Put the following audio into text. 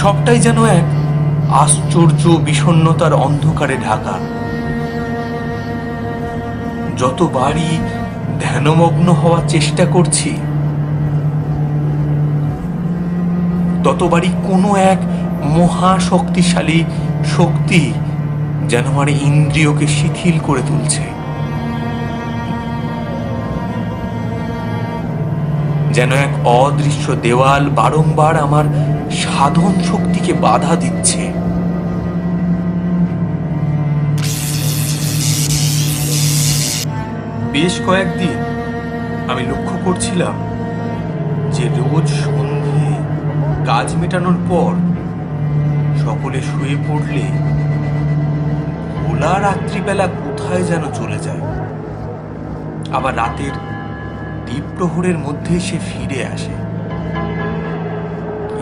সবটাই যেন এক আশ্চর্য বিষণ্ণতার অন্ধকারে ঢাকা। যতবারই ধ্যানমগ্ন হওয়ার চেষ্টা করছি, ততবারই কোনো এক মহাশক্তিশালী শক্তি যেন আমার ইন্দ্রিয়কে শিথিল করে তুলছে, যেন এক অদৃশ্য দেওয়াল বারংবার আমার সাধন শক্তিকে বাধা দিচ্ছে। বেশ কয়েকদিন আমি লক্ষ্য করছিলাম যে রোজ সন্ধে কাজ মেটানোর পর সকলে শুয়ে পড়লে ভোলা রাত্রিবেলা কোথায় যেন চলে যায়, আবার রাতের দ্বীপ্রহরের মধ্যে সে ফিরে আসে।